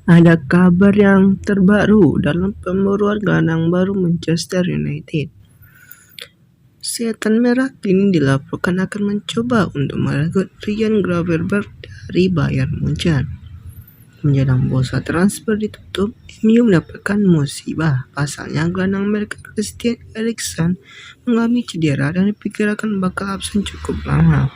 Ada kabar yang terbaru dalam pemburuan gelandang baru Manchester United. Setan Merah kini dilaporkan akan mencoba untuk merekrut Ryan Gravenberch dari Bayern Munchen. Menjelang bursa transfer ditutup, MU mendapatkan musibah. Pasalnya gelandang mereka Christian Eriksen mengalami cedera dan diperkirakan bakal absen cukup lama.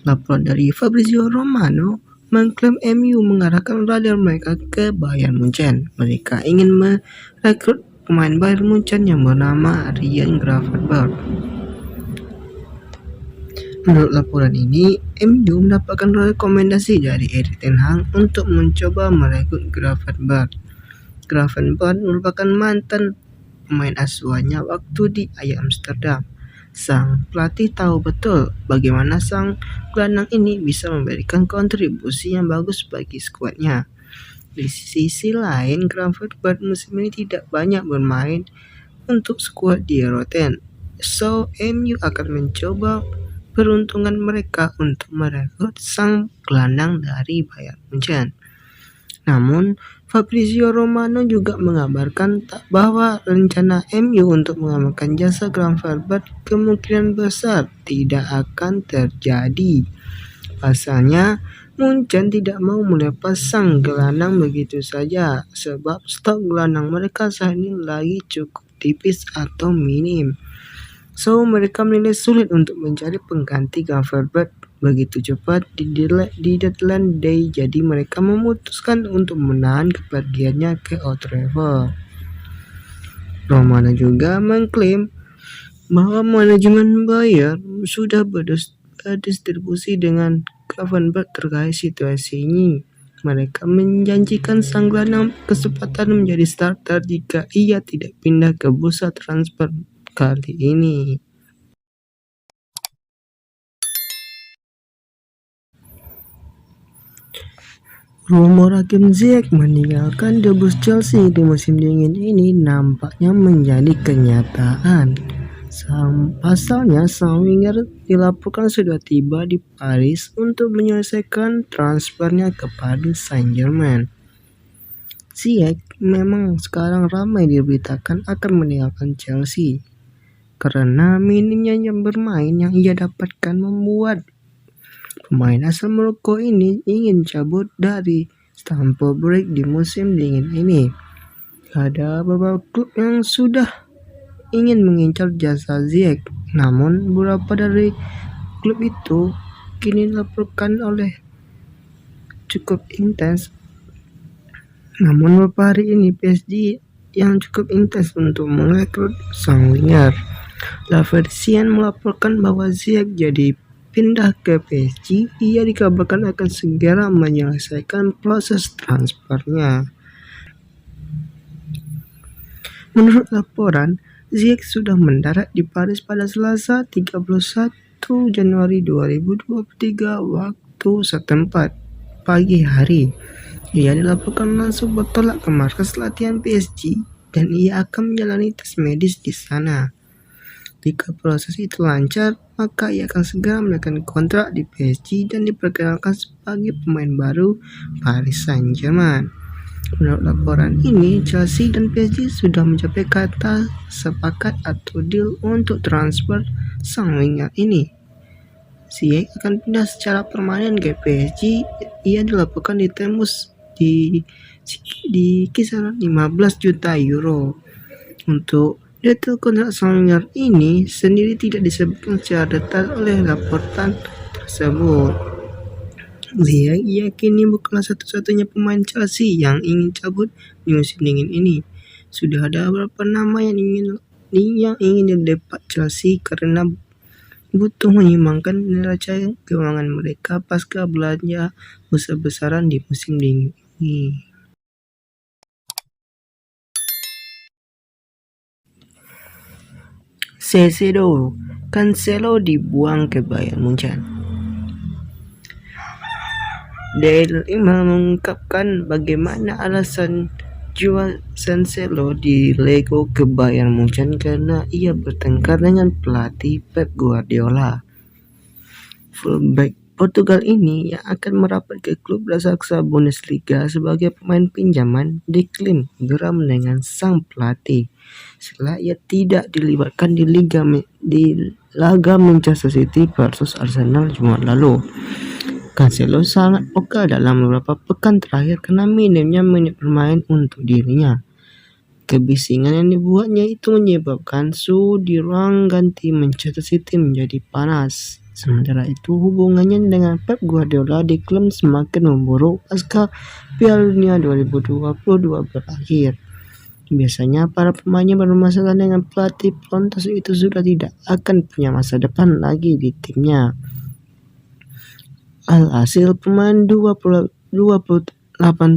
Laporan dari Fabrizio Romano mengklaim MU mengarahkan radar mereka ke Bayern Munchen. Mereka ingin merekrut pemain Bayern Munchen yang bernama Ryan Gravenberch. Menurut laporan ini, MU mendapatkan rekomendasi dari Erik ten Hag untuk mencoba merekrut Gravenberch. Gravenberch merupakan mantan pemain asuhannya waktu di Ajax Amsterdam. Sang pelatih tahu betul bagaimana sang gelandang ini bisa memberikan kontribusi yang bagus bagi skuadnya. Di sisi lain, Gravenberch musim ini tidak banyak bermain untuk skuad di Rotten. So, MU akan mencoba peruntungan mereka untuk merekrut sang gelandang dari Bayern Munchen. Namun, Fabrizio Romano juga mengabarkan bahwa rencana MU untuk mengamalkan jasa Gravenberch kemungkinan besar tidak akan terjadi. Pasalnya, Munchen tidak mau melepas sang gelandang begitu saja sebab stok gelandang mereka saat ini lagi cukup tipis atau minim. So, mereka menilai sulit untuk mencari pengganti Gravenberch begitu cepat di deadline day, jadi mereka memutuskan untuk menahan kepergiannya ke Old Trafford. Romano juga mengklaim bahwa manajemen Bayern sudah berdiskusi dengan Gravenberch terkait situasi ini. Mereka menjanjikan sang gelandang kesempatan menjadi starter jika ia tidak pindah ke bursa transfer kali ini. Rumor Hakim Ziyech meninggalkan The Blues Chelsea di musim dingin ini nampaknya menjadi kenyataan. Pasalnya, sang winger dilaporkan sudah tiba di Paris untuk menyelesaikan transfernya ke Paris Saint-Germain. Ziyech memang sekarang ramai diberitakan akan meninggalkan Chelsea karena minimnya jam bermain yang ia dapatkan membuat pemain asal Maroko ini ingin cabut dari Stamford Bridge di musim dingin ini. Ada beberapa klub yang sudah ingin mengincar jasa Ziyech, namun beberapa dari klub itu kini dilaporkan oleh cukup intens. Namun beberapa hari ini PSG yang cukup intens untuk merekrut sang winger. La Versian melaporkan bahwa Ziyech jadi pindah ke PSG, ia dikabarkan akan segera menyelesaikan proses transfernya. Menurut laporan, Ziyech sudah mendarat di Paris pada Selasa 31 Januari 2023 waktu setempat pagi hari. Ia dilaporkan langsung bertolak ke markas latihan PSG dan ia akan menjalani tes medis di sana. Jika proses itu lancar, maka ia akan segera menekan kontrak di PSG dan diperkenalkan sebagai pemain baru Paris Saint-Germain. Menurut laporan ini, Chelsea dan PSG sudah mencapai kata sepakat atau deal untuk transfer sang winger ini. Ziyech akan pindah secara permanen ke PSG. Ia dilaporkan ditembus di kisaran 15 juta euro. Untuk detail kontrak sang winger ini sendiri tidak disebutkan secara detail oleh laporan tersebut. Ziyech yakini bukanlah satu-satunya pemain Chelsea yang ingin cabut di musim dingin ini. Sudah ada beberapa nama yang ingin didapat Chelsea karena butuh menyeimbangkan neraca keuangan mereka pasca belanja besar-besaran di musim dingin ini. Cancelo dibuang ke Bayern Munchen. Daily mengungkapkan bagaimana alasan jual Cancelo di Lego ke Bayern Munchen karena ia bertengkar dengan pelatih Pep Guardiola. Fullback Portugal ini yang akan merapat ke klub raksasa Bundesliga sebagai pemain pinjaman diklaim geram dengan sang pelatih setelah ia tidak dilibatkan di laga Manchester City versus Arsenal Jumat lalu. Cancelo sangat vokal dalam beberapa pekan terakhir karena minimnya menit bermain untuk dirinya. Kebisingan yang dibuatnya itu menyebabkan suhu di ruang ganti Manchester City menjadi panas. Sementara itu, hubungannya dengan Pep Guardiola diklaim semakin memburuk pasca Piala Dunia 2022 berakhir. Biasanya para pemainnya bermasalah dengan pelatih Pontas itu sudah tidak akan punya masa depan lagi di timnya. Alhasil pemain 28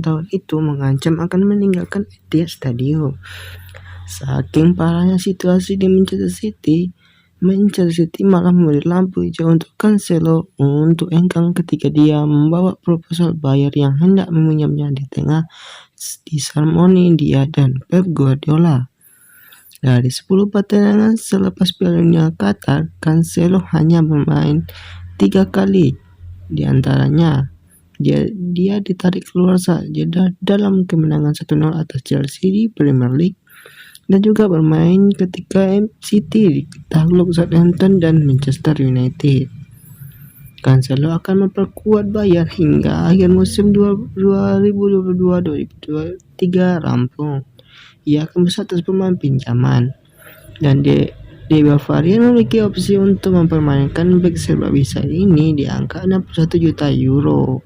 tahun itu mengancam akan meninggalkan Etihad Stadium. Saking parahnya situasi di Manchester City malah memberi lampu hijau untuk Cancelo untuk hengkang ketika dia membawa proposal bayar yang hendak meminjamnya di tengah disharmoni dia dan Pep Guardiola. Dari 10 pertandingan selepas Piala Dunia Qatar, Cancelo hanya bermain 3 kali. Di antaranya, dia ditarik keluar saat jeda dalam kemenangan 1-0 atas Chelsea di Premier League dan juga bermain ketika City ditakluk Southampton dan Manchester United. Cancelo akan memperkuat bayar hingga akhir musim 2022-2023 rampung. Ia akan berstatus pemain pinjaman dan di Bavaria memiliki opsi untuk mempermainkan bek serba bisa ini di angka 61 juta euro.